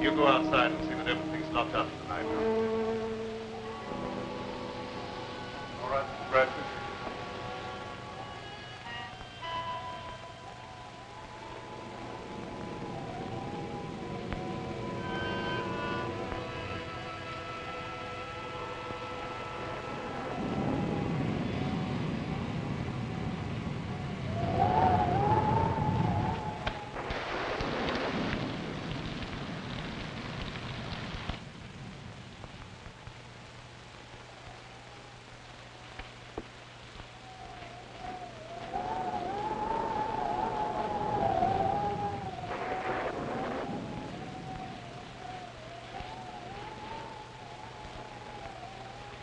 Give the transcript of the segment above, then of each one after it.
you go outside and see that everything's locked up tonight. All right, Mr. Bradford.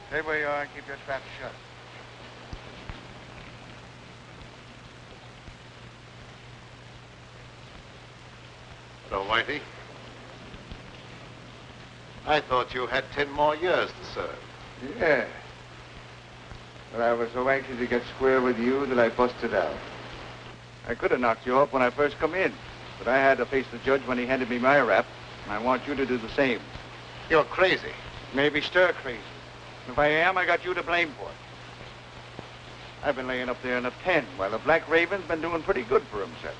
Stay where you are and keep your trap shut. Hello, Whitey. I thought you had 10 more years to serve. Yeah. But I was so anxious to get square with you that I busted out. I could have knocked you off when I first come in, but I had to face the judge when he handed me my rap, and I want you to do the same. You're crazy. Maybe stir crazy. If I am, I got you to blame for it. I've been laying up there in a pen while the Black Raven's been doing pretty good for himself.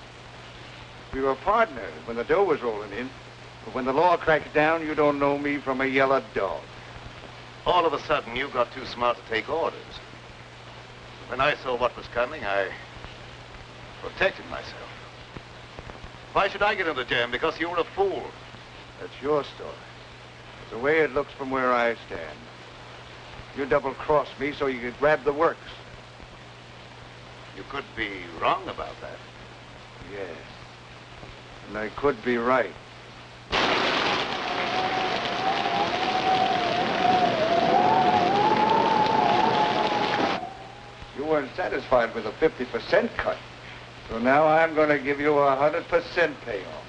We were partners when the dough was rolling in, but when the law cracks down, you don't know me from a yellow dog. All of a sudden, you got too smart to take orders. When I saw what was coming, I protected myself. Why should I get into jam? Because you were a fool. That's your story. It's the way it looks from where I stand. You double-crossed me so you could grab the works. You could be wrong about that. Yes. And I could be right. You weren't satisfied with a 50% cut. So now I'm going to give you a 100% payoff.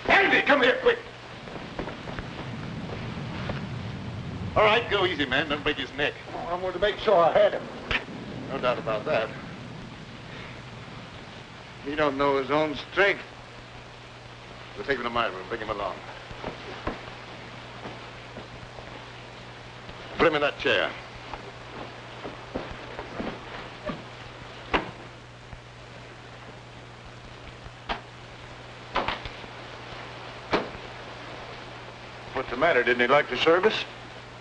Andy, come here, quick. All right, go easy, man. Don't break his neck. Oh, I wanted to make sure I had him. No doubt about that. He don't know his own strength. We'll take him to my room. Bring him along. Put him in that chair. What's the matter? Didn't he like the service?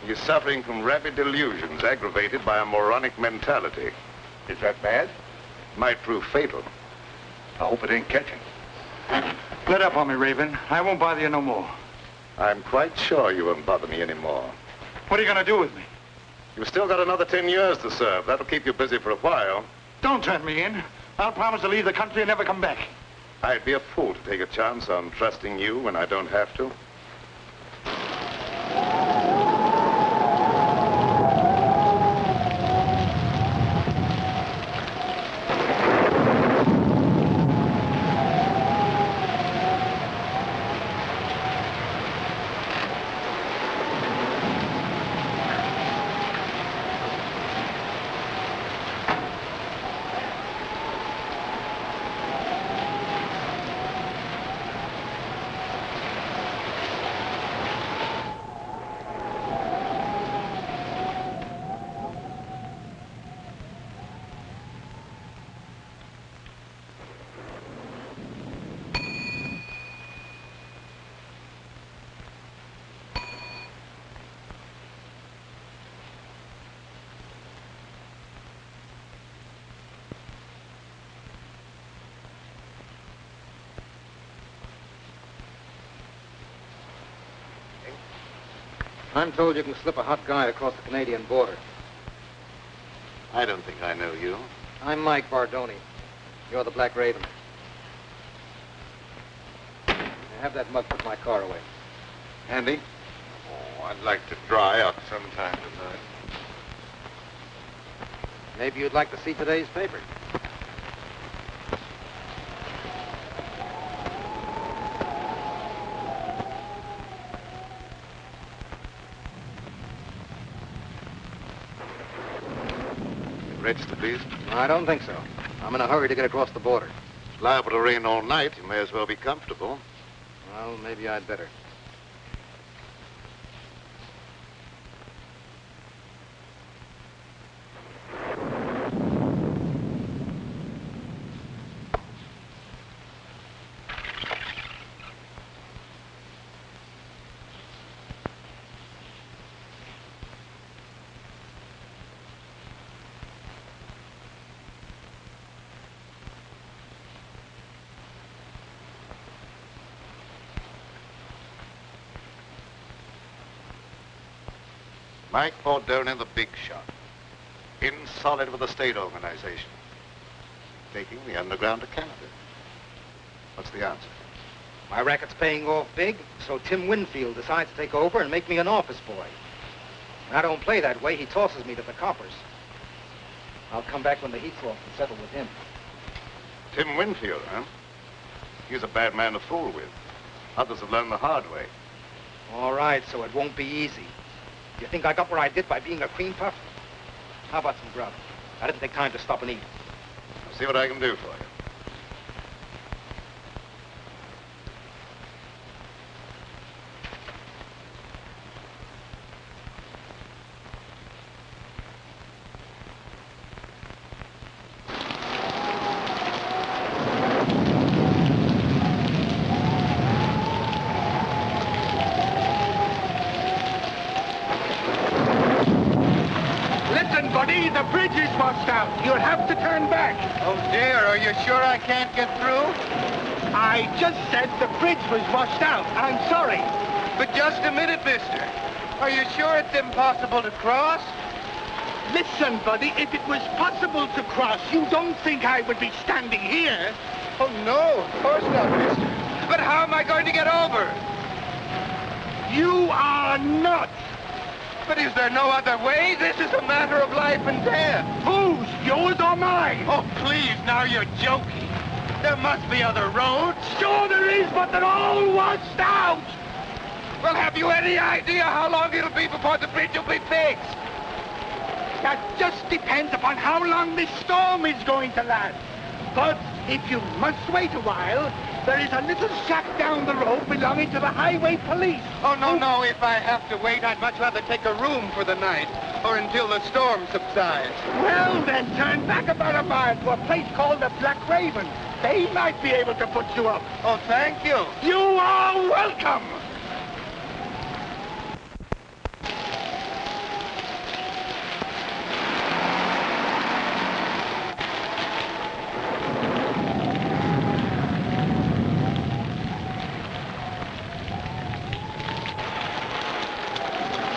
He's suffering from rapid delusions aggravated by a moronic mentality. Is that bad? Might prove fatal. I hope it ain't catching. Let up on me, Raven. I won't bother you no more. I'm quite sure you won't bother me anymore. What are you going to do with me? You've still got another 10 years to serve. That'll keep you busy for a while. Don't turn me in. I'll promise to leave the country and never come back. I'd be a fool to take a chance on trusting you when I don't have to. I'm told you can slip a hot guy across the Canadian border. I don't think I know you. I'm Mike Bardoni. You're the Black Raven. Now have that mug put my car away. Andy? Oh, I'd like to dry out sometime tonight. Maybe you'd like to see today's paper. Register, please. I don't think so. I'm in a hurry to get across the border. Liable to rain all night. You may as well be comfortable. Well, maybe I'd better. Mike Bordone, the big shot. In solid with the state organization. Taking the underground to Canada. What's the answer? My racket's paying off big, so Tim Winfield decides to take over and make me an office boy. When I don't play that way, he tosses me to the coppers. I'll come back when the heat's off and settle with him. Tim Winfield, huh? He's a bad man to fool with. Others have learned the hard way. All right, so it won't be easy. You think I got where I did by being a cream puff? How about some grub? I didn't take time to stop and eat. I'll see what I can do for you. The bridge is washed out. You'll have to turn back. Oh, dear. Are you sure I can't get through? I just said the bridge was washed out. I'm sorry. But just a minute, mister. Are you sure it's impossible to cross? Listen, buddy, if it was possible to cross, you don't think I would be standing here? Oh, no, of course not, mister. But how am I going to get over? You are nuts. But is there no other way? This is a matter of life and death. Whose? Yours or mine? Oh, please, now you're joking. There must be other roads. Sure there is, but they're all washed out. Well, have you any idea how long it'll be before the bridge will be fixed? That just depends upon how long this storm is going to last. But if you must wait a while, there is a little shack down the road belonging to the highway police. Oh, no. If I have to wait, I'd much rather take a room for the night, or until the storm subsides. Well, then, turn back about a mile to a place called the Black Raven. They might be able to put you up. Oh, thank you. You are welcome.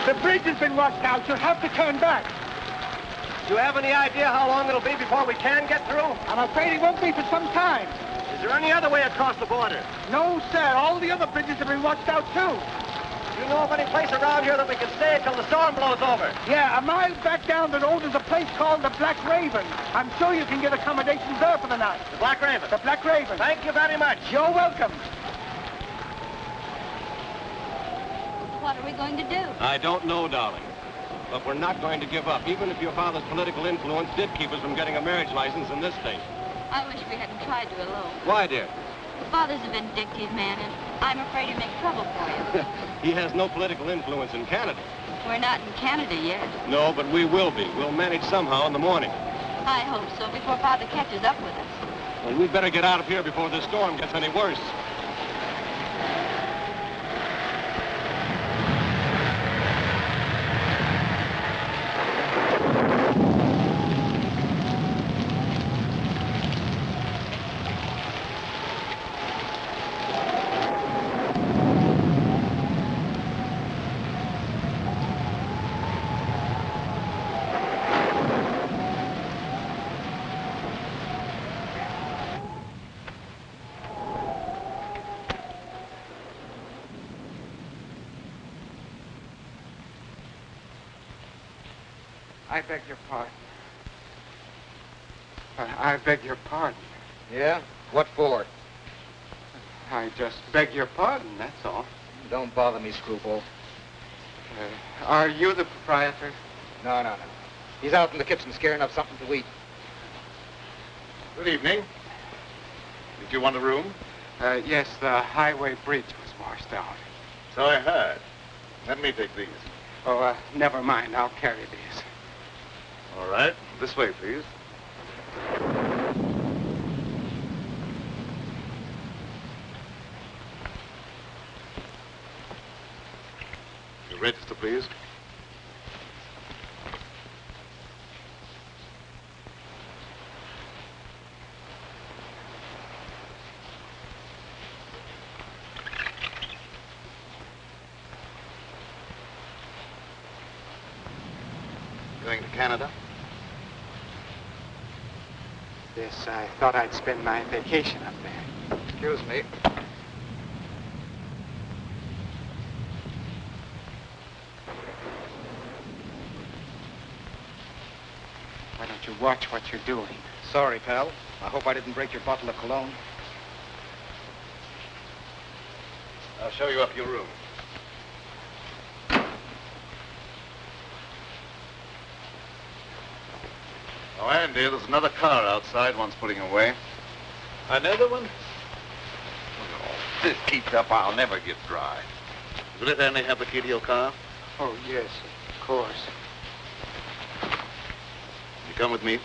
The bridge has been washed out. You'll have to turn back. Do you have any idea how long it'll be before we can get through? I'm afraid it won't be for some time. Is there any other way across the border? No, sir. All the other bridges have been washed out, too. Do you know of any place around here that we can stay until the storm blows over? Yeah, a mile back down the road is a place called the Black Raven. I'm sure you can get accommodations there for the night. The Black Raven? The Black Raven. Thank you very much. You're welcome. What are we going to do? I don't know, darling. But we're not going to give up, even if your father's political influence did keep us from getting a marriage license in this state. I wish we hadn't tried to elope. Why, dear? Father's a vindictive man, and I'm afraid he'd make trouble for you. He has no political influence in Canada. We're not in Canada yet. No, but we will be. We'll manage somehow in the morning. I hope so, before Father catches up with us. Well, we'd better get out of here before this storm gets any worse. I beg your pardon. I beg your pardon. Yeah? What for? I just beg your pardon, that's all. Don't bother me, screwball. Are you the proprietor? No. He's out in the kitchen scaring up something to eat. Good evening. Do you want a room? Yes, the highway bridge was washed out. So I heard. Let me take these. Oh, never mind. I'll carry these. All right. This way, please. Your register, please. Going to Canada? Yes, I thought I'd spend my vacation up there. Excuse me. Why don't you watch what you're doing? Sorry, pal. I hope I didn't break your bottle of cologne. I'll show you up your room. Oh, Andy, there's another car outside. One's putting away. Another one? Oh, if this keeps up, I'll never get dry. You let Andy have the key to your car? Oh, yes, of course. You come with me.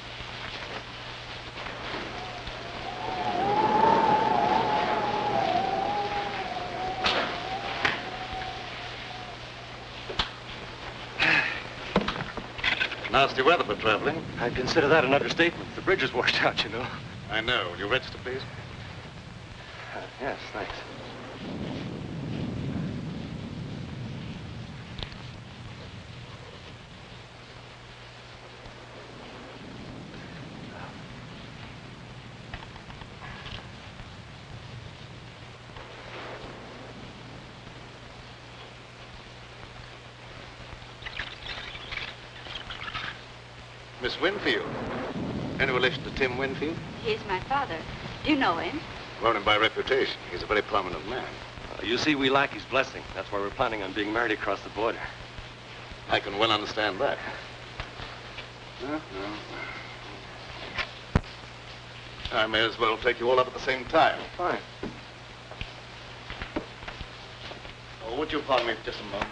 Nasty weather for traveling. I'd consider that an understatement. The bridge is washed out, you know. I know. Will you register, please? Yes, thanks. Miss Winfield. Any relation to Tim Winfield? He's my father. Do you know him? Known him by reputation. He's a very prominent man. You see, we lack his blessing. That's why we're planning on being married across the border. I can well understand that. I may as well take you all up at the same time. Fine. Oh, would you pardon me for just a moment?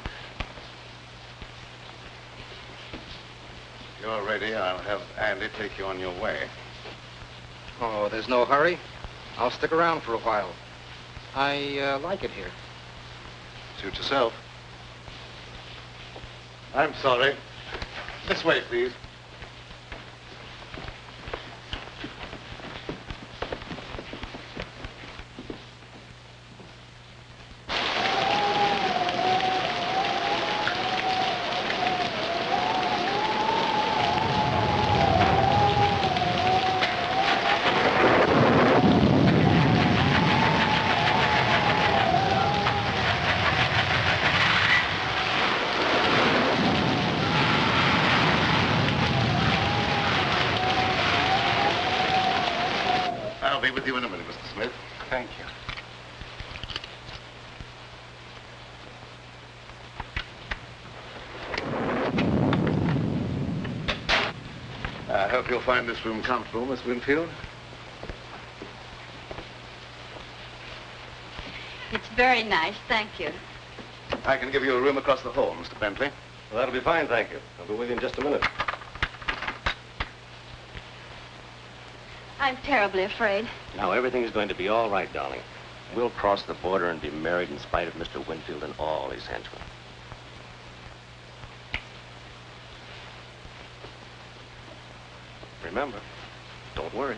If you're ready, I'll have Andy take you on your way. Oh, there's no hurry. I'll stick around for a while. I like it here. Suit yourself. I'm sorry. This way, please. I'll be with you in a minute, Mr. Smith. Thank you. I hope you'll find this room comfortable, Miss Winfield. It's very nice, thank you. I can give you a room across the hall, Mr. Bentley. Well, that'll be fine, thank you. I'll be with you in just a minute. I'm terribly afraid. Now, everything's going to be all right, darling. We'll cross the border and be married in spite of Mr. Winfield and all his henchmen. Remember, don't worry.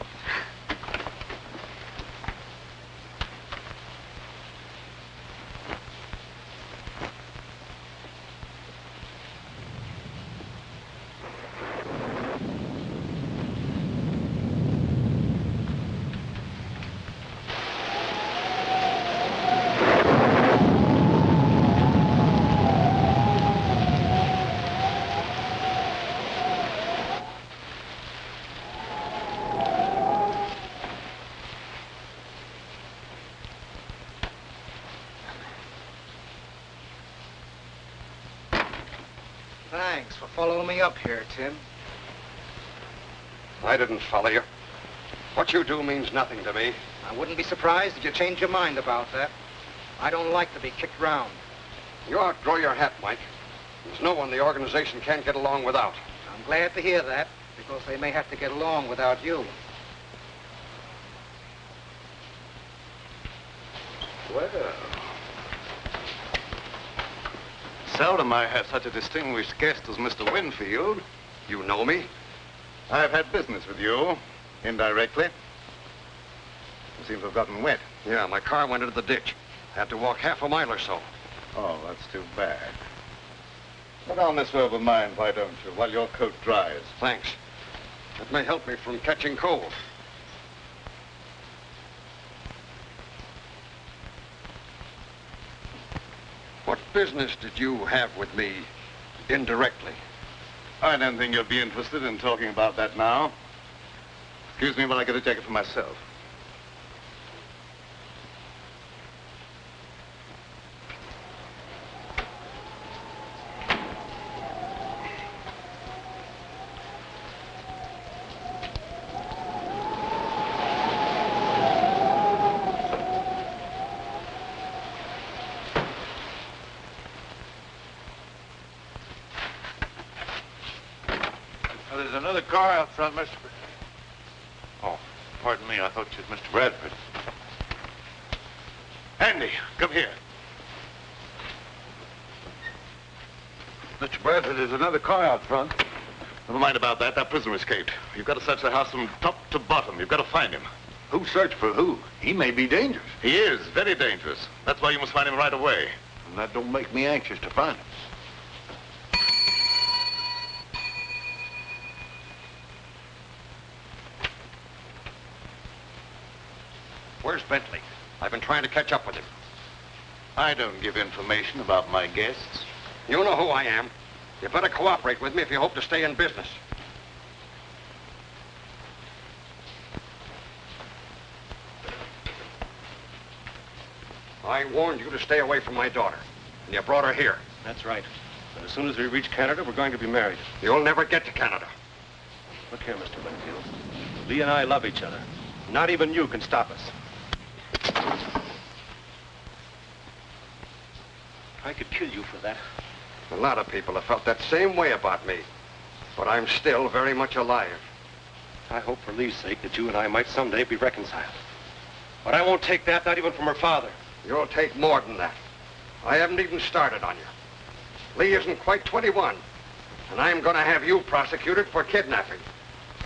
Thanks for following me up here, Tim. I didn't follow you. What you do means nothing to me. I wouldn't be surprised if you changed your mind about that. I don't like to be kicked round. You outgrow your hat, Mike. There's no one the organization can't get along without. I'm glad to hear that, because they may have to get along without you. Well, seldom I have such a distinguished guest as Mr. Winfield. You know me? I've had business with you, indirectly. You seem to have gotten wet. Yeah, my car went into the ditch. Had to walk half a mile or so. Oh, that's too bad. Put on this robe of mine, why don't you, while your coat dries? Thanks. That may help me from catching cold. What business did you have with me indirectly? I don't think you'll be interested in talking about that now. Excuse me while I get a jacket for myself. There's another car out front, Mr. Oh, pardon me. I thought you was Mr. Bradford. Andy, come here. Mr. Bradford, there's another car out front. Never mind about that. That prisoner escaped. You've got to search the house from top to bottom. You've got to find him. Who searched for who? He may be dangerous. He is very dangerous. That's why you must find him right away. And that don't make me anxious to find him. Where's Bentley? I've been trying to catch up with him. I don't give information about my guests. You know who I am. You better cooperate with me if you hope to stay in business. I warned you to stay away from my daughter, and you brought her here. That's right. But as soon as we reach Canada, we're going to be married. You'll never get to Canada. Look here, Mr. Winfield. Lee and I love each other. Not even you can stop us. I could kill you for that. A lot of people have felt that same way about me. But I'm still very much alive. I hope for Lee's sake that you and I might someday be reconciled. But I won't take that, not even from her father. You'll take more than that. I haven't even started on you. Lee isn't quite 21. And I'm going to have you prosecuted for kidnapping.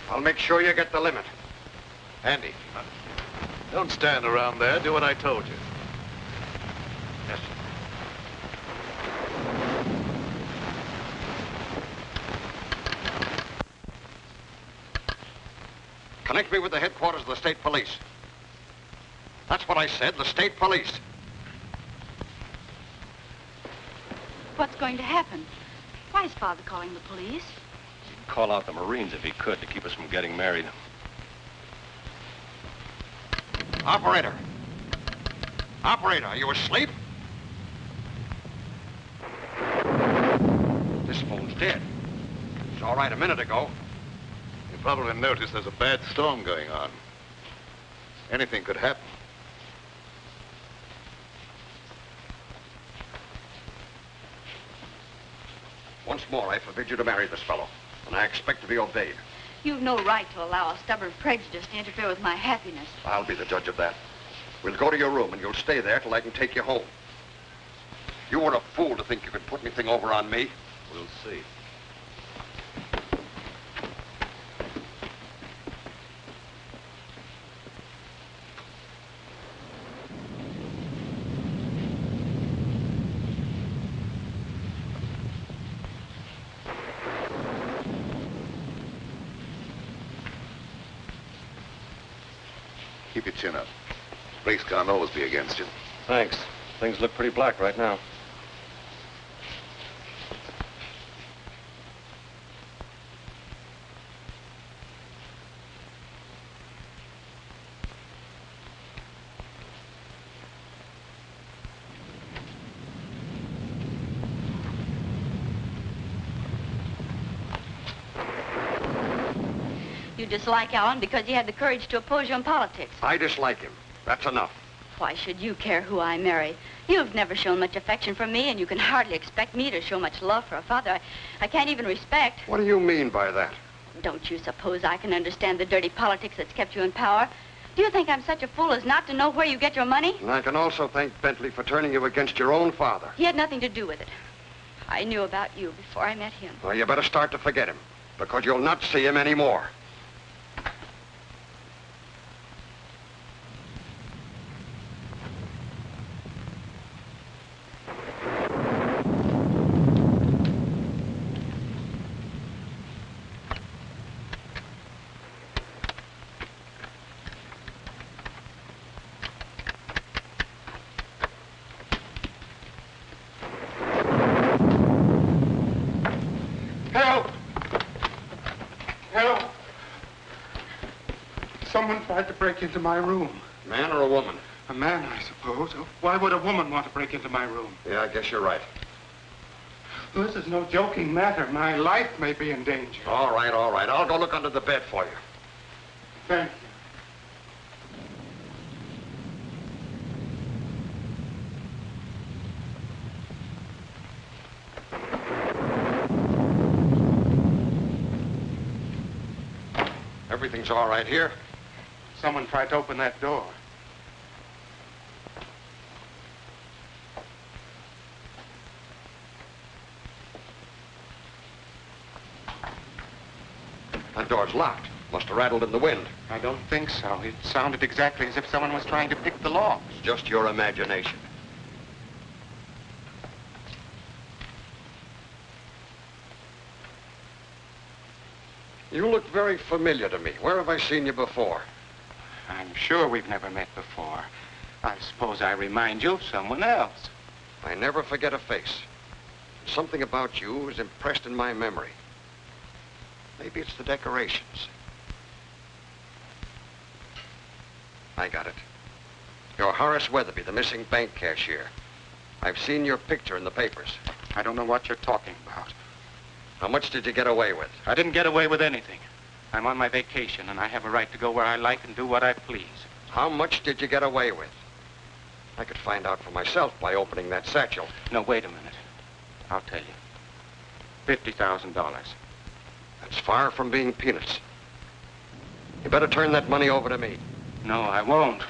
I'll make sure you get the limit. Andy, don't stand around there. Do what I told you. Yes. Connect me with the headquarters of the state police. That's what I said, the state police. What's going to happen? Why is Father calling the police? He'd call out the Marines if he could to keep us from getting married. Operator. Operator, are you asleep? This phone's dead. It was all right a minute ago. You probably noticed there's a bad storm going on. Anything could happen. Once more, I forbid you to marry this fellow, and I expect to be obeyed. You've no right to allow a stubborn prejudice to interfere with my happiness. I'll be the judge of that. We'll go to your room, and you'll stay there till I can take you home. You were a fool to think you could put anything over on me. We'll see. Keep your chin up. Race can't always be against you. Thanks. Things look pretty black right now. You dislike Alan because he had the courage to oppose you in politics. I dislike him That's enough. Why should you care who I marry? You've never shown much affection for me, and you can hardly expect me to show much love for a father I can't even respect. What do you mean by that? Don't you suppose I can understand the dirty politics that's kept you in power? Do you think I'm such a fool as not to know where you get your money? And I can also thank Bentley for turning you against your own father. He had nothing to do with it. I knew about you before I met him. Well, you better start to forget him, because you'll not see him anymore. Someone tried to break into my room. Man or a woman? A man, I suppose. Why would a woman want to break into my room? Yeah, I guess you're right. This is no joking matter. My life may be in danger. All right, all right. I'll go look under the bed for you. Thank you. Everything's all right here. Someone tried to open that door. That door's locked. Must have rattled in the wind. I don't think so. It sounded exactly as if someone was trying to pick the locks. It's just your imagination. You look very familiar to me. Where have I seen you before? I'm sure we've never met before. I suppose I remind you of someone else. I never forget a face. Something about you is impressed in my memory. Maybe it's the decorations. I got it. You're Horace Weatherby, the missing bank cashier. I've seen your picture in the papers. I don't know what you're talking about. How much did you get away with? I didn't get away with anything. I'm on my vacation, and I have a right to go where I like and do what I please. How much did you get away with? I could find out for myself by opening that satchel. No, wait a minute. I'll tell you. $50,000. That's far from being peanuts. You better turn that money over to me. No, I won't.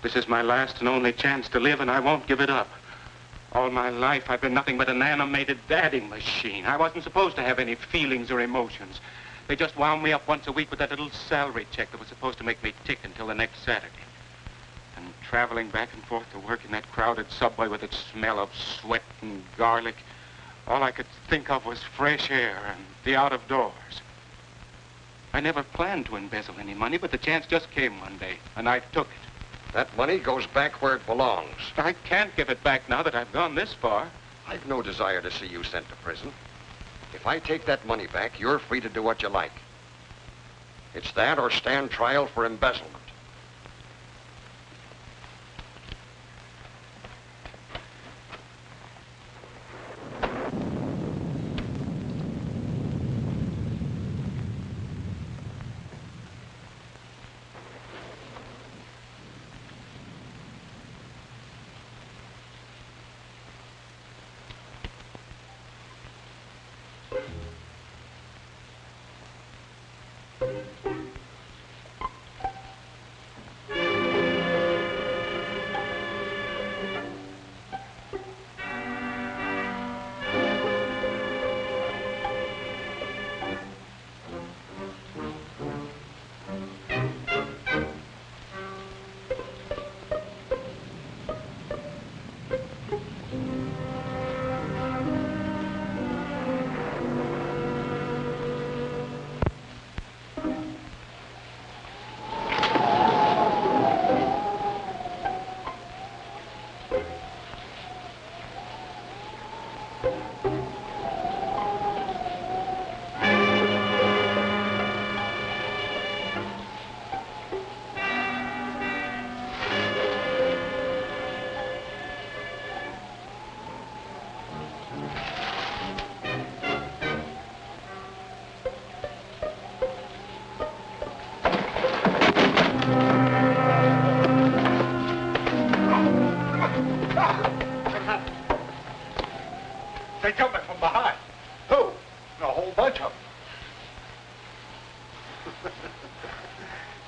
This is my last and only chance to live, and I won't give it up. All my life, I've been nothing but an animated dadding machine. I wasn't supposed to have any feelings or emotions. They just wound me up once a week with that little salary check that was supposed to make me tick until the next Saturday. And traveling back and forth to work in that crowded subway with its smell of sweat and garlic, all I could think of was fresh air and the out of doors. I never planned to embezzle any money, but the chance just came one day, and I took it. That money goes back where it belongs. I can't give it back now that I've gone this far. I've no desire to see you sent to prison. If I take that money back, you're free to do what you like. It's that or stand trial for embezzlement.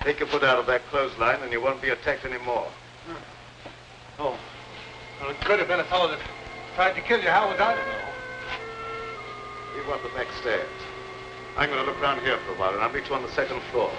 Take your foot out of that clothesline and you won't be attacked anymore. Oh. Well, it could have been a fellow that tried to kill you. How was I to know? You want the back stairs. I'm going to look around here for a while, and I'll meet you on the second floor.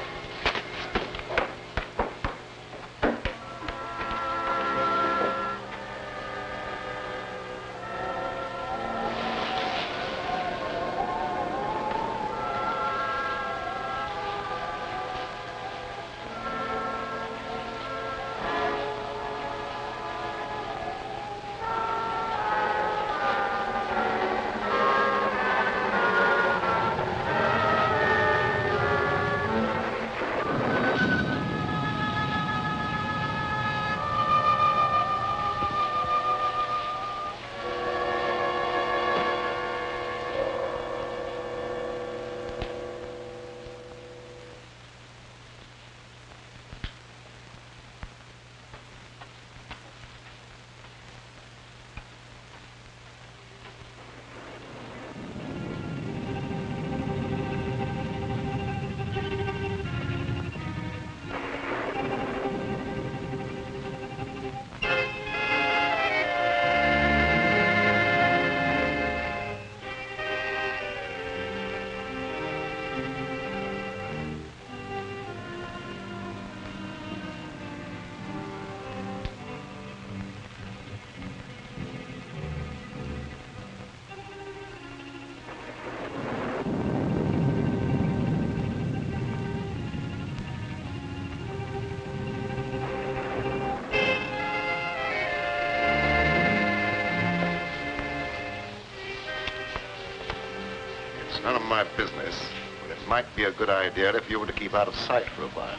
It's none of my business, but it might be a good idea if you were to keep out of sight for a while.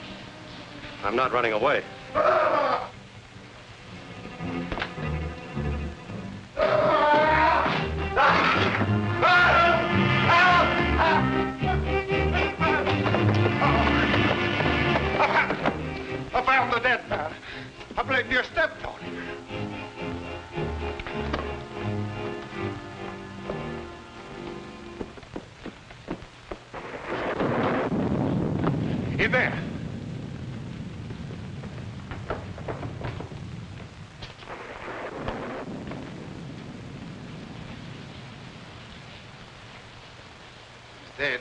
I'm not running away. I found the dead man. I believe you stepped on him. In there. He's dead.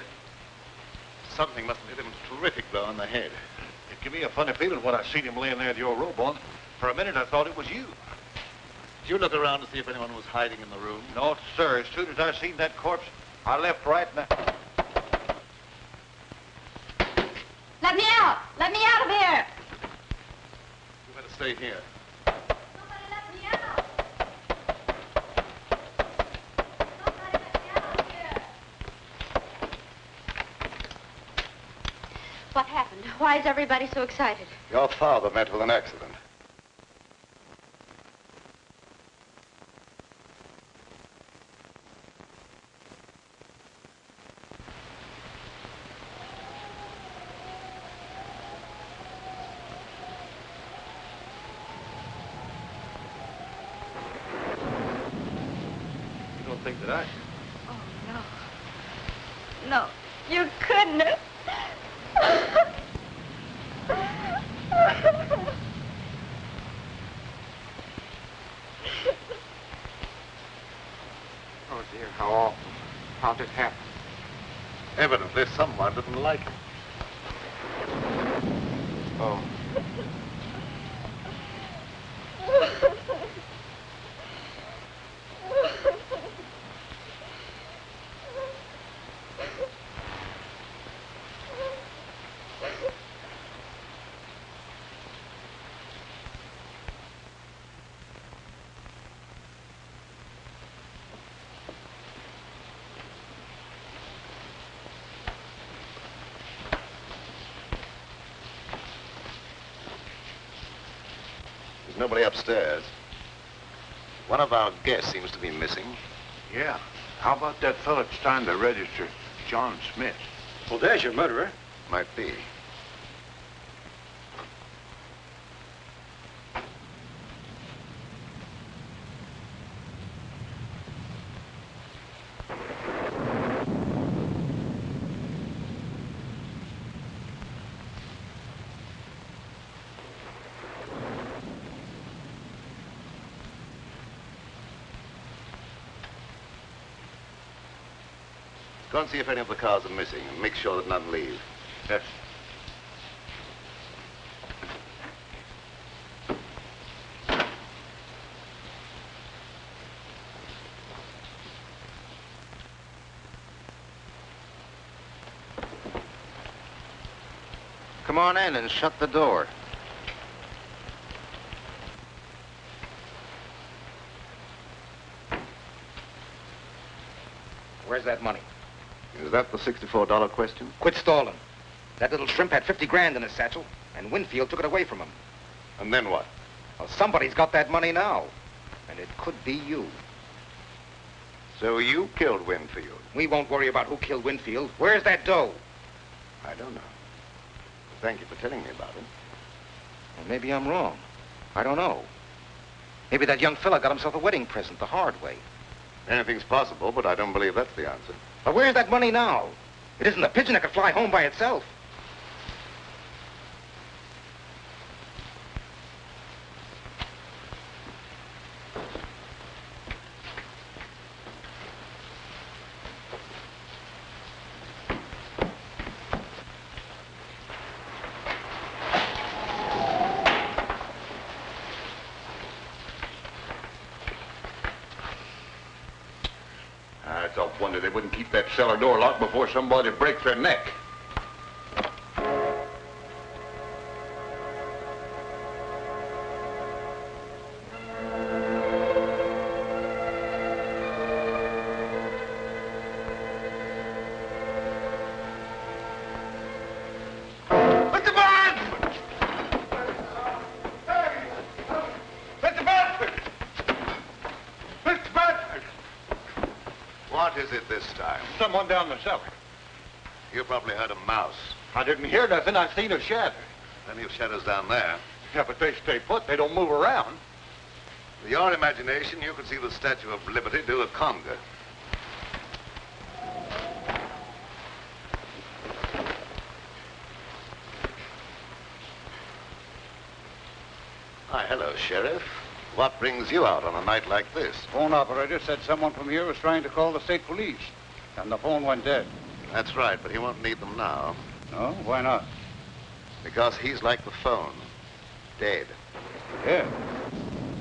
Something must have hit him a terrific blow on the head. It gave me a funny feeling when I seen him laying there with your robe on. For a minute, I thought it was you. Did you look around to see if anyone was hiding in the room? No, sir. As soon as I seen that corpse, I left right now. Let me out! Let me out of here! You better stay here. Somebody let me out! Somebody let me out of here! What happened? Why is everybody so excited? Your father met with an accident. You don't think that I... Oh, no. No, you couldn't have. Oh, dear, how awful. How'd it happen? Evidently, someone didn't like him. Oh. There's nobody upstairs. One of our guests seems to be missing. Yeah. How about that fellow that's trying to register, John Smith? Well, there's your murderer. Might be. Go and see if any of the cars are missing and make sure that none leave. Yes. Come on in and shut the door. Where's that money? Is that the $64 question? Quit stalling. That little shrimp had 50 grand in his satchel, and Winfield took it away from him. And then what? Well, somebody's got that money now, and it could be you. So you killed Winfield? We won't worry about who killed Winfield. Where's that dough? I don't know. Thank you for telling me about it. Well, maybe I'm wrong. I don't know. Maybe that young fella got himself a wedding present the hard way. Anything's possible, but I don't believe that's the answer. But where's that money now? It isn't a pigeon that could fly home by itself. It's a wonder they wouldn't keep that cellar door locked before somebody breaks their neck. What is it this time? Someone down the cellar. You probably heard a mouse. I didn't hear nothing. I seen a shadow. Plenty of shadows down there. Yeah, but they stay put. They don't move around. With your imagination, you could see the Statue of Liberty do a conga. Hi, hello, Sheriff. What brings you out on a night like this? Phone operator said someone from here was trying to call the state police, and the phone went dead. That's right, but he won't need them now. No? Why not? Because he's like the phone. Dead. Yeah.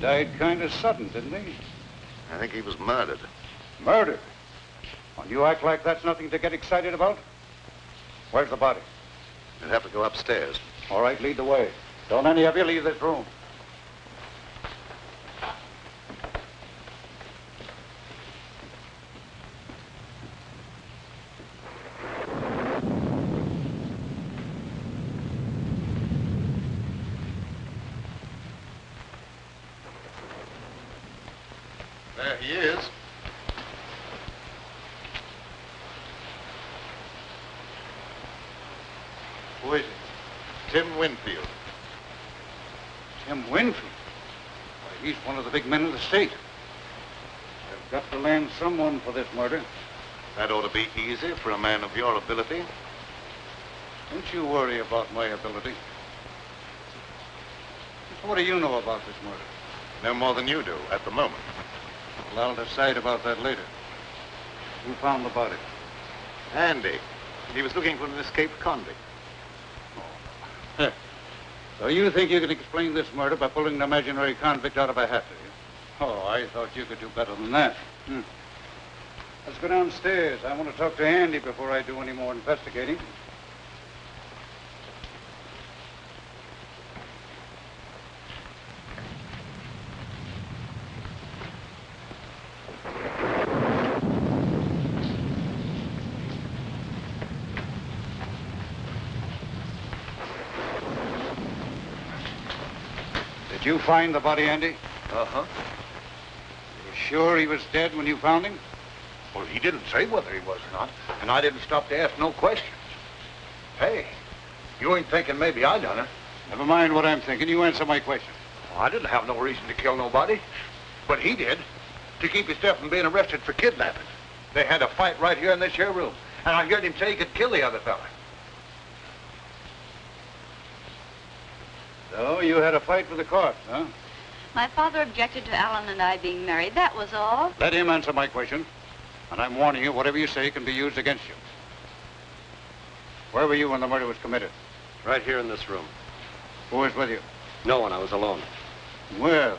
Died kind of sudden, didn't he? I think he was murdered. Murder? When you act like that's nothing to get excited about? Where's the body? You'd have to go upstairs. All right, lead the way. Don't any of you leave this room. There he is. Who is it? Tim Winfield. Tim Winfield? Why, he's one of the big men of the state. They've got to land someone for this murder. That ought to be easy for a man of your ability. Don't you worry about my ability. So what do you know about this murder? No more than you do at the moment. Well, I'll decide about that later. Who found the body? Andy. He was looking for an escaped convict. So you think you can explain this murder by pulling an imaginary convict out of a hat, do you? Oh, I thought you could do better than that. Let's go downstairs. I want to talk to Andy before I do any more investigating. Did you find the body, Andy? Uh-huh. You sure he was dead when you found him? Well, he didn't say whether he was or not, and I didn't stop to ask no questions. Hey, you ain't thinking maybe I done it? Never mind what I'm thinking. You answer my question. Well, I didn't have no reason to kill nobody, but he did, to keep himself from being arrested for kidnapping. They had a fight right here in this here room, and I heard him say he could kill the other fella. So you had a fight with the court, huh? My father objected to Alan and I being married. That was all. Let him answer my question. And I'm warning you, whatever you say can be used against you. Where were you when the murder was committed? Right here in this room. Who was with you? No one. I was alone. Well,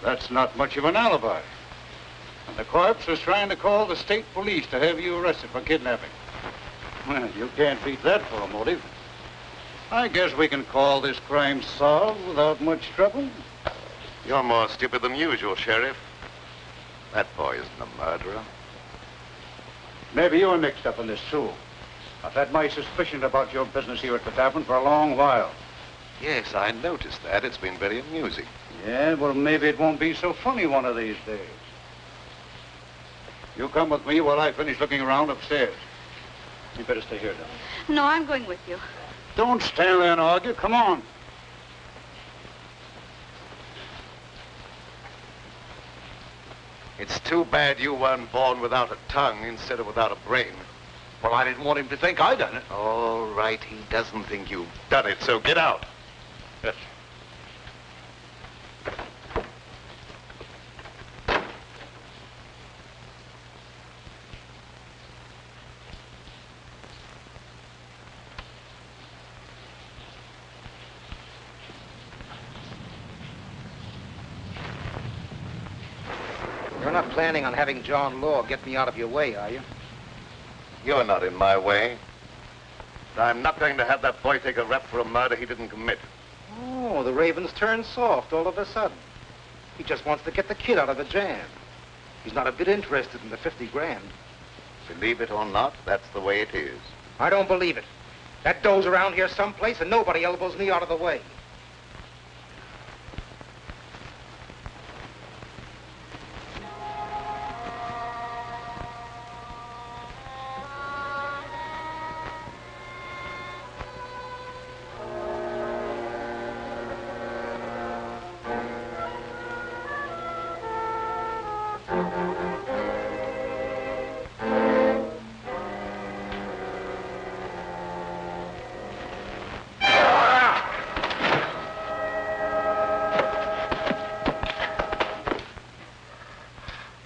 that's not much of an alibi. And the corpse was trying to call the state police to have you arrested for kidnapping. Well, you can't beat that for a motive. I guess we can call this crime solved without much trouble. You're more stupid than usual, Sheriff. That boy isn't a murderer. Maybe you're mixed up in this, too. I've had my suspicion about your business here at the tavern for a long while. Yes, I noticed that. It's been very amusing. Yeah, well, maybe it won't be so funny one of these days. You come with me while I finish looking around upstairs. You better stay here, Don. No, I'm going with you. Don't stand there and argue. Come on. It's too bad you weren't born without a tongue instead of without a brain. Well, I didn't want him to think I done it. All right, he doesn't think you've done it, so get out. Yes. You're not planning on having John Law get me out of your way, are you? You're not in my way. I'm not going to have that boy take a rap for a murder he didn't commit. Oh, the Raven's turned soft all of a sudden. He just wants to get the kid out of the jam. He's not a bit interested in the 50 grand. Believe it or not, that's the way it is. I don't believe it. That dough's around here someplace and nobody elbows me out of the way.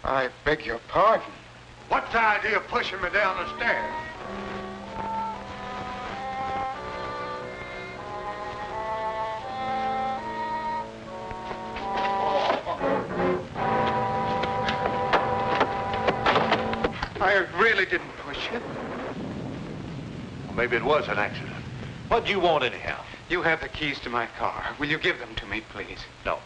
I beg your pardon. What's the idea of pushing me down the stairs? I really didn't push you. Well, maybe it was an accident. What'd you want anyhow? You have the keys to my car. Will you give them to me, please? No.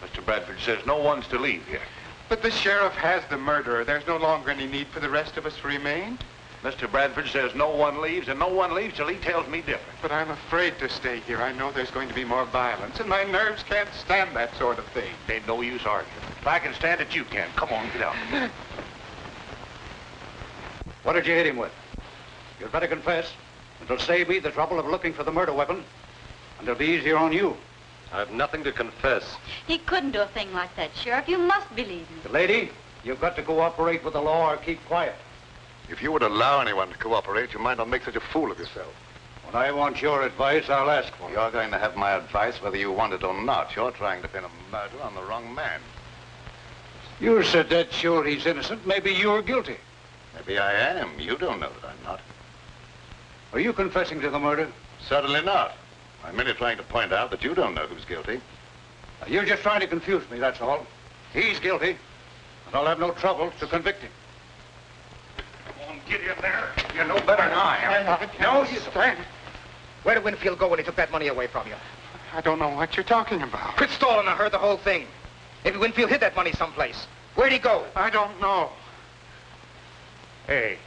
Mr. Bradford says no one's to leave here. But the sheriff has the murderer. There's no longer any need for the rest of us to remain. Mr. Bradford says no one leaves, and no one leaves till he tells me different. But I'm afraid to stay here. I know there's going to be more violence, and my nerves can't stand that sort of thing. Ain't no use arguing. If I can stand it, you can. Come on, get out. What did you hit him with? You'd better confess. It'll save me the trouble of looking for the murder weapon, and it'll be easier on you. I've nothing to confess. He couldn't do a thing like that, Sheriff. You must believe me. The lady, you've got to cooperate with the law or keep quiet. If you would allow anyone to cooperate, you might not make such a fool of yourself. When I want your advice, I'll ask for it. You're going to have my advice whether you want it or not. You're trying to pin a murder on the wrong man. You said that sure he's innocent. Maybe you're guilty. Maybe I am. You don't know that I'm not. Are you confessing to the murder? Certainly not. I'm merely trying to point out that you don't know who's guilty. You're just trying to confuse me, that's all. He's guilty, and I'll have no trouble to convict him. Come on, get in there. You know better than I am. No, you stand. Where did Winfield go when he took that money away from you? I don't know what you're talking about. Quit stalling. I heard the whole thing. Maybe Winfield hid that money someplace. Where'd he go? I don't know. Hey,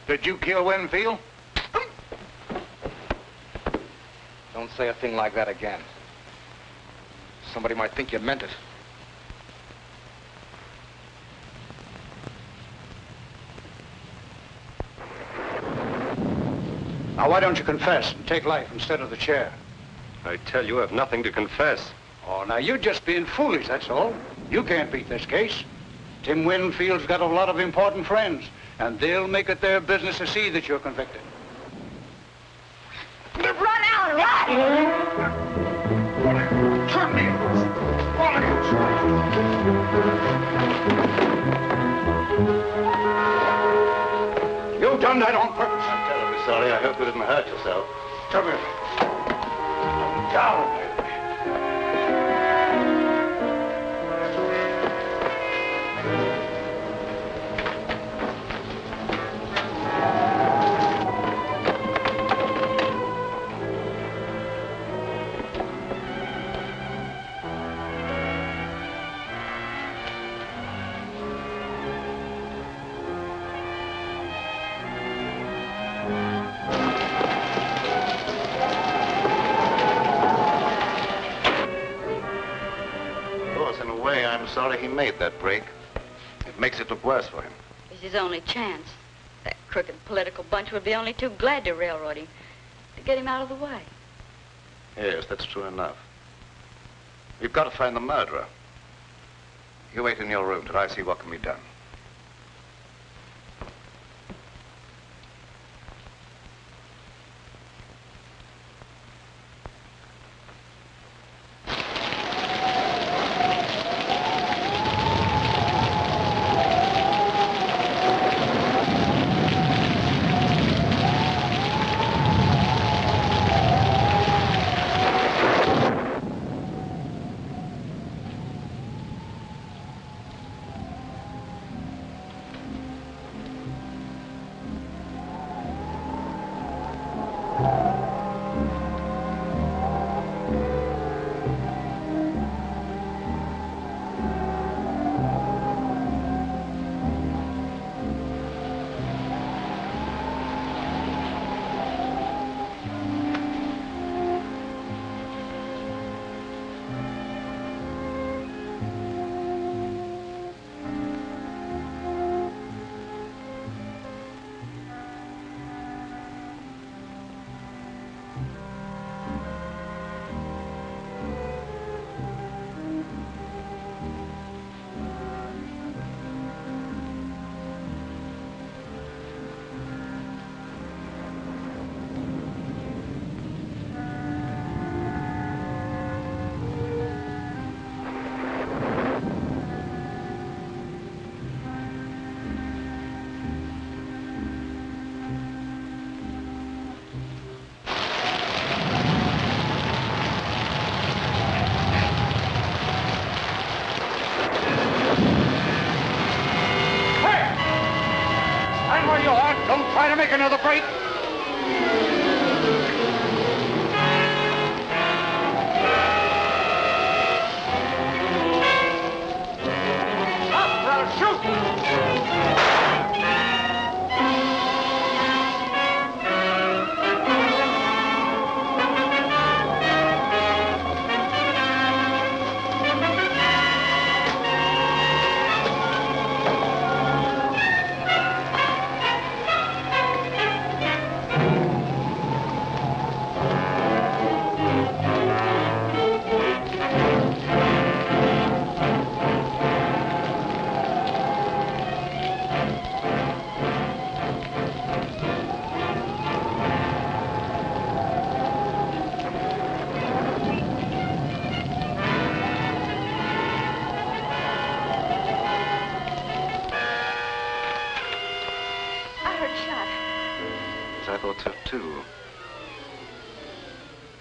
did you kill Winfield? Don't say a thing like that again. Somebody might think you meant it. Now, why don't you confess and take life instead of the chair? I tell you, I've nothing to confess. Oh, now, you're just being foolish, that's all. You can't beat this case. Tim Winfield's got a lot of important friends, and they'll make it their business to see that you're convicted. Run out, run! Turn me loose. You done that on purpose. I'm terribly sorry. I hope you didn't hurt yourself. Come here. Down. I'm sorry he made that break. It makes it look worse for him. It's his only chance. That crooked political bunch would be only too glad to railroad him, to get him out of the way. Yes, that's true enough. We've got to find the murderer. You wait in your room till I see what can be done. Make another break.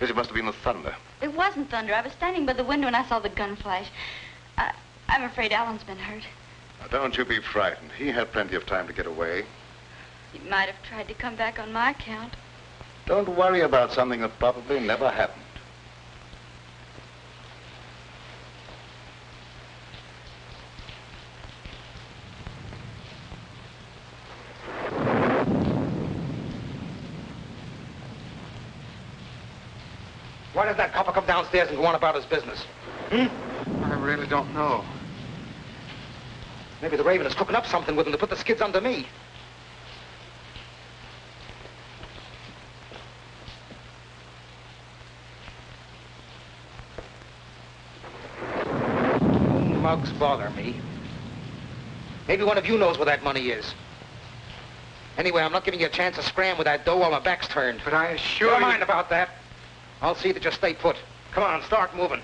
It must have been the thunder. It wasn't thunder. I was standing by the window and I saw the gun flash. I'm afraid Alan's been hurt. Now, don't you be frightened. He had plenty of time to get away. He might have tried to come back on my account. Don't worry about something that probably never happened. Why does that copper come downstairs and go on about his business? I really don't know. Maybe the Raven is cooking up something with him to put the skids under me. Mugs bother me. Maybe one of you knows where that money is. Anyway, I'm not giving you a chance to scram with that dough while my back's turned. But I assure Never you... mind about that. I'll see that you stay put. Come on, start moving.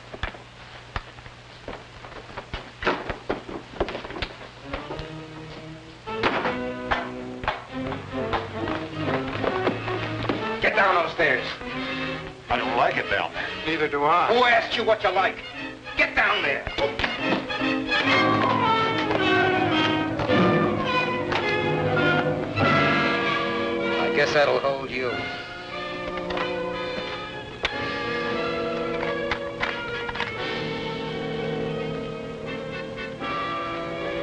Get down those stairs. I don't like it down there. Neither do I. Who asked you what you like? Get down there. I guess that'll hold you.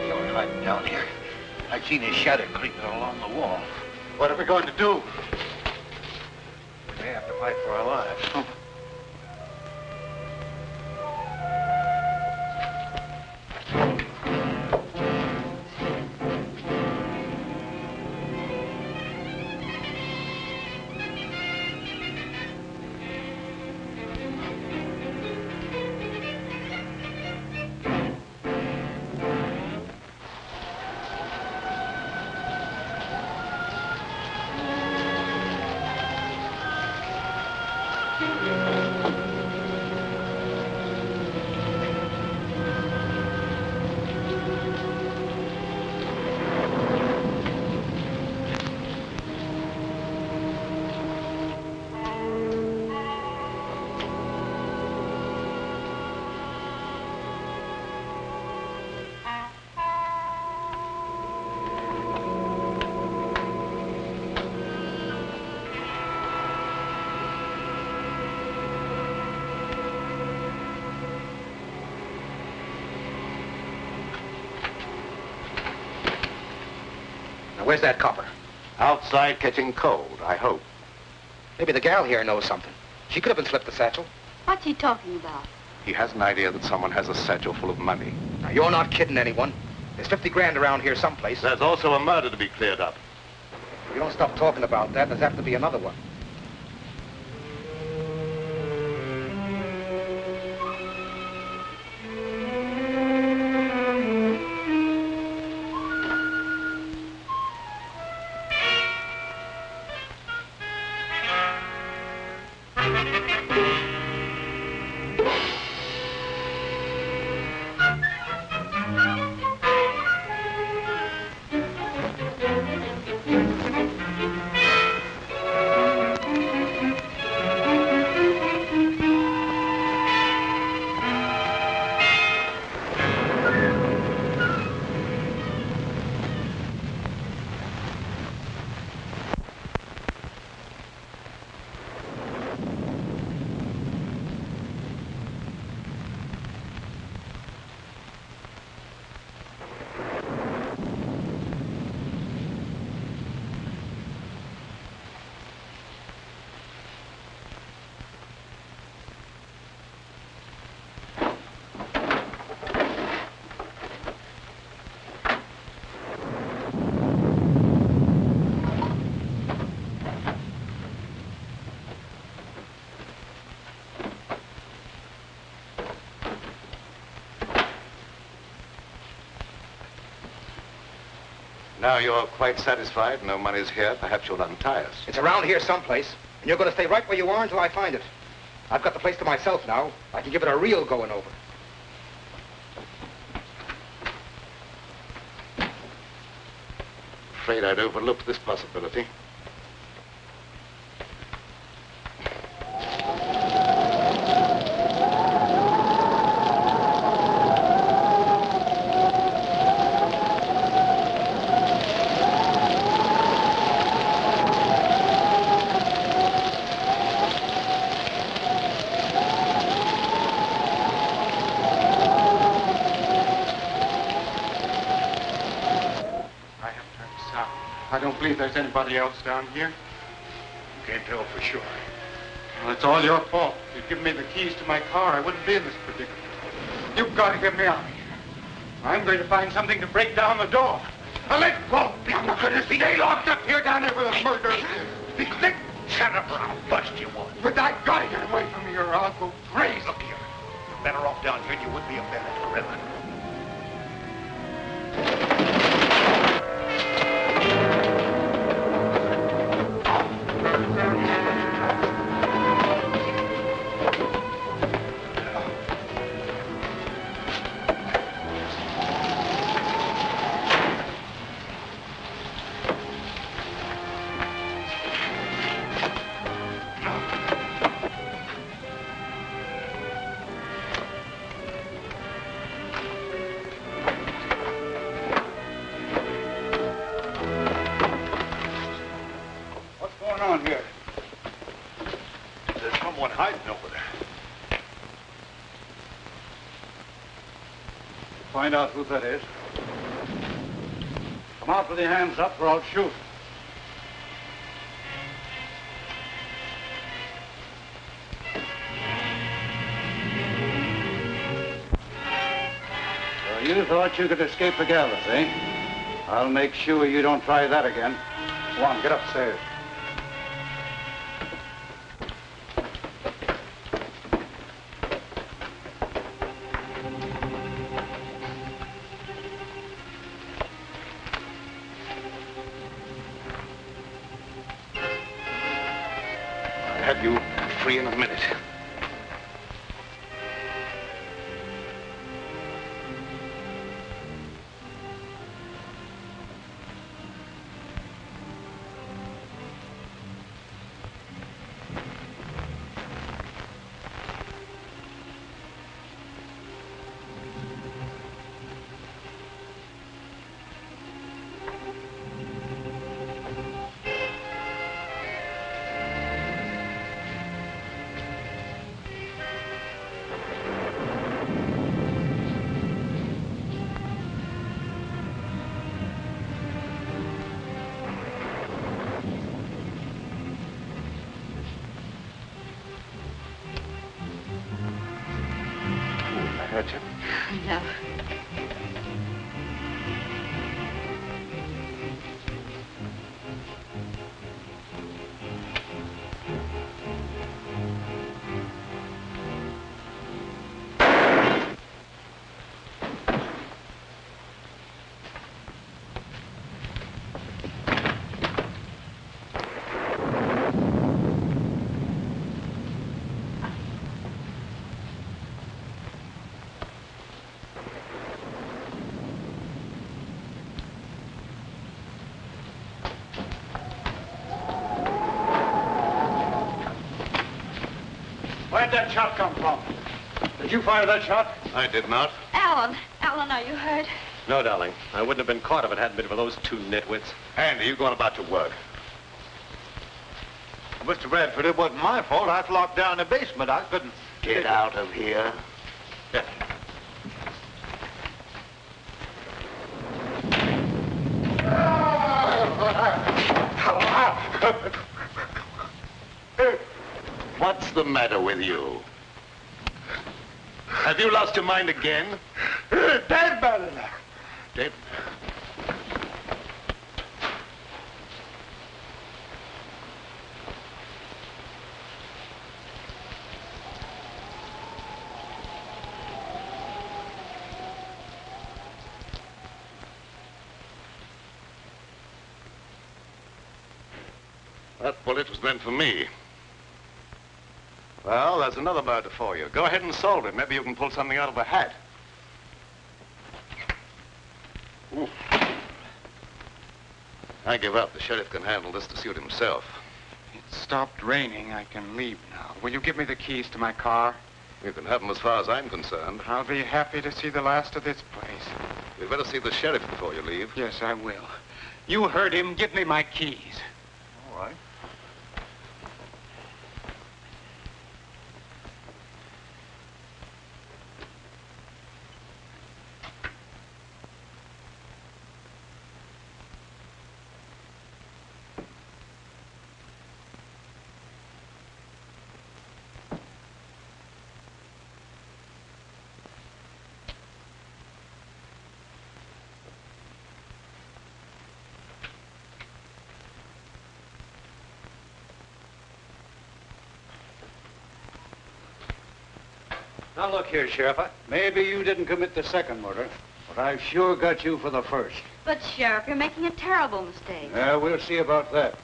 You're hiding down here. I seen his shadow creeping along the wall. What are we going to do? We may have to fight for our lives. Now, where's that copper? Outside catching cold, I hope. Maybe the gal here knows something. She could have been slipped the satchel. What's he talking about? He has an idea that someone has a satchel full of money. Now, you're not kidding anyone. There's 50 grand around here someplace. There's also a murder to be cleared up. If you don't stop talking about that, there's apt to be another one. Now you're quite satisfied, no money's here, perhaps you'll untie us. It's around here someplace, and you're going to stay right where you are until I find it. I've got the place to myself now. I can give it a real going over. Afraid I'd overlooked this possibility. I don't believe there's anybody else down here. You can't tell for sure. Well, it's all your fault. If you'd given me the keys to my car, I wouldn't be in this predicament. You've got to get me out of here. I'm going to find something to break down the door. Now let go! I'm not going to stay locked up here down there with a murder. Shut up or I'll bust you one. But I got to get away from here or I'll go crazy. Look here. You're better off down here than you would be up there forever. someone hiding over there. Find out who that is. Come out with your hands up or I'll shoot. So you thought you could escape the gallows, eh? I'll make sure you don't try that again. Go on, get upstairs. I'll have you free in a minute. Hurt you? No. Where'd that shot come from? Did you fire that shot? I did not. Alan, are you hurt? No, darling. I wouldn't have been caught if it hadn't been for those two nitwits. Andy, you going about your work. Well, Mr. Bradford, it wasn't my fault. I was locked down in the basement. I couldn't... Get out of here. Yeah. What's the matter with you? Have you lost your mind again? Dead, Madeline. Dead? That bullet was meant for me. Well, there's another murder for you. Go ahead and solve it. Maybe you can pull something out of a hat. Ooh. I give up. The sheriff can handle this to suit himself. It stopped raining. I can leave now. Will you give me the keys to my car? You can have them as far as I'm concerned. I'll be happy to see the last of this place. You'd better see the sheriff before you leave. Yes, I will. You heard him. Give me my keys. All right. Now, look here, Sheriff. Maybe you didn't commit the second murder, but I've sure got you for the first. But, Sheriff, you're making a terrible mistake. Yeah, we'll see about that.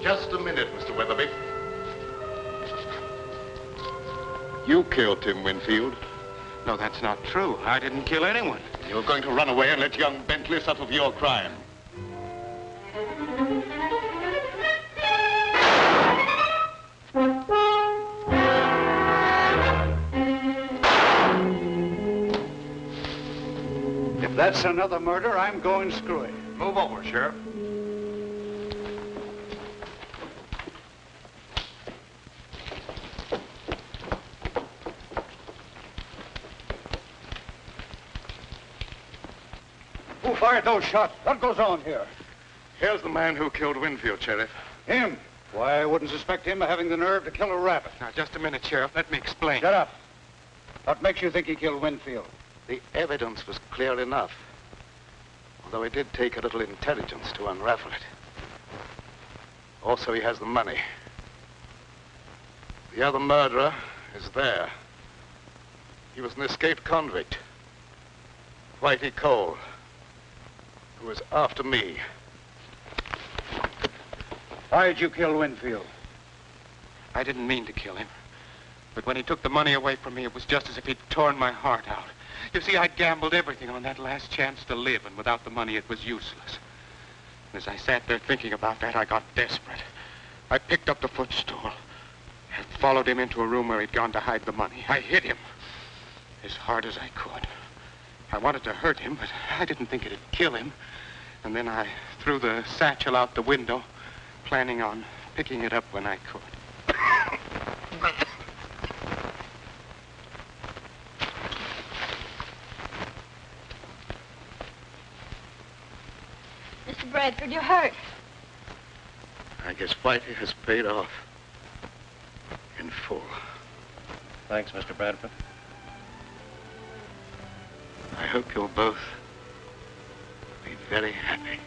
Just a minute, Mr. Weatherby. You killed Tim Winfield. No, that's not true. I didn't kill anyone. You're going to run away and let young Bentley suffer for your crime. If that's another murder, I'm going screwy. Move over, Sheriff. Who fired those shots? What goes on here? Here's the man who killed Winfield, Sheriff. Him? Why, I wouldn't suspect him of having the nerve to kill a rabbit. Now, just a minute, Sheriff. Let me explain. Shut up. What makes you think he killed Winfield? The evidence was clear enough. Although it did take a little intelligence to unravel it. Also, he has the money. The other murderer is there. He was an escaped convict. Whitey Cole, who was after me. Why did you kill Winfield? I didn't mean to kill him. But when he took the money away from me, it was just as if he'd torn my heart out. You see, I gambled everything on that last chance to live, and without the money, it was useless. And as I sat there thinking about that, I got desperate. I picked up the footstool and followed him into a room where he'd gone to hide the money. I hit him as hard as I could. I wanted to hurt him, but I didn't think it'd kill him. And then I threw the satchel out the window, planning on picking it up when I could. Mr. Bradford, you're hurt. I guess Whitey has paid off in full. Thanks, Mr. Bradford. I hope you'll both be very happy.